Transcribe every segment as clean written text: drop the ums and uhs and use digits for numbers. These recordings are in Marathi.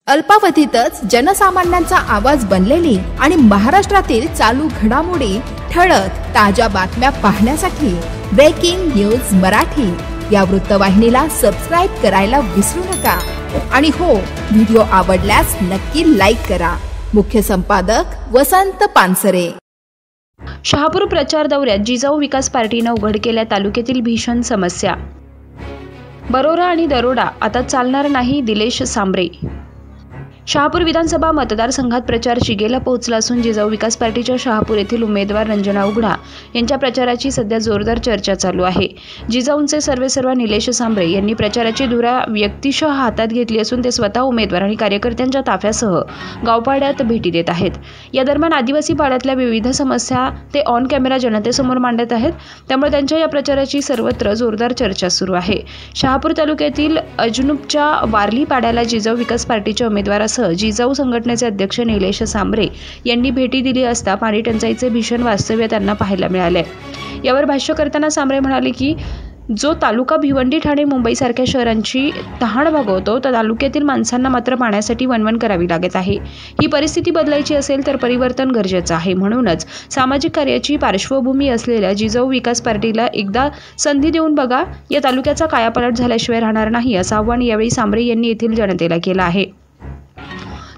अल्पावधीतच जनसामान्यांचा आवाज बनलेली आणि महाराष्ट्रातील चालू घडामोडी ठळक ताज्या बातम्या पाहण्यासाठी ब्रेकिंग न्यूज मराठी या वृत्तवाहिनीला सबस्क्राईब करायला विसरू नका। आणि हो, व्हिडिओ आवडल्यास नक्की लाईक करा। मुख्य संपादक वसंत पानसरे। शहापूर प्रचार दौऱ्यात जिजाऊ विकास पार्टीने उघड केल्या तालुक्यातील भीषण समस्या। बरोरा आणि दरोडा आता चालणार नाही, निलेश सांबरे। शहापूर विधानसभा मतदारसंघात प्रचार शिगेला पोहोचला असून जिजाऊ विकास पार्टीच्या शहापूर येथील उमेदवार रंजना उघडा यांच्या प्रचाराची सध्या जोरदार चर्चा चालू आहे। जिजाऊंचे सर्वेसर्वा निलेश सांबरे यांनी प्रचाराची धुरा व्यक्तिशः हातात घेतली असून ते स्वतः उमेदवार आणि कार्यकर्त्यांच्या ताफ्यासह गावपाड्यात भेटी देत आहेत। या दरम्यान आदिवासी पाड्यातल्या विविध समस्या ते ऑन कॅमेरा जनतेसमोर मांडत आहेत, त्यामुळे त्यांच्या या प्रचाराची सर्वत्र जोरदार चर्चा सुरू आहे। शहापूर तालुक्यातील अजनुपच्या वारली पाड्याला जिजाऊ विकास पार्टीच्या उमेदवारासह जिजाऊ संघटनेचे अध्यक्ष निलेश सांबरे यांनी भेटी दिली असता पाणी टंचाईचे भीषण वास्तव्य त्यांना पाहायला मिळाले। यावर भाष्य करताना सांबरे म्हणाले की जो तालुका भिवंडी, ठाणे, मुंबई सारख्या शहरांची तहान भागवतो त्या तालुक्यातील माणसांना मात्र पाण्यासाठी वणवण करावी लागत आहे। ही परिस्थिती बदलायची असेल तर परिवर्तन गरजेचं आहे। म्हणूनच सामाजिक कार्याची पार्श्वभूमी असलेल्या जिजाऊ विकास पार्टीला एकदा संधी देऊन बघा, या तालुक्याचा कायापालट झाल्याशिवाय राहणार नाही असं आव्हान यावेळी सांबरे यांनी येथील जनतेला केलं आहे।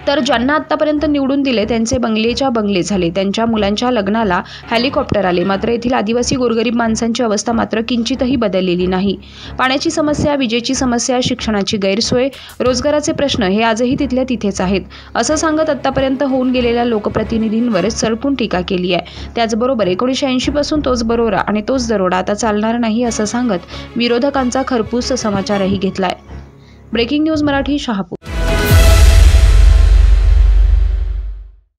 तर ज्यांना आतापर्यंत निवडून दिले त्यांचे बंगलेच्या बंगले झाले, त्यांच्या मुलांच्या लग्नाला हेलिकॉप्टर आले, मात्र येथील आदिवासी गोरगरीब माणसांची अवस्था मात्र किंचितही बदललेली नाही। पाण्याची समस्या, विजेची समस्या, शिक्षणाची गैरसोय, रोजगाराचे प्रश्न हे आजही तिथल्या तिथेच आहेत असं सांगत आतापर्यंत होऊन गेलेल्या लोकप्रतिनिधींवर सडकून टीका केली आहे। त्याचबरोबर 1980 पासून तोच बरोरा आणि तोच दरोडा आता चालणार नाही असं सांगत विरोधकांचा खरपूस समाचारही घेतलाय। Breaking news Marathi, Shahapur.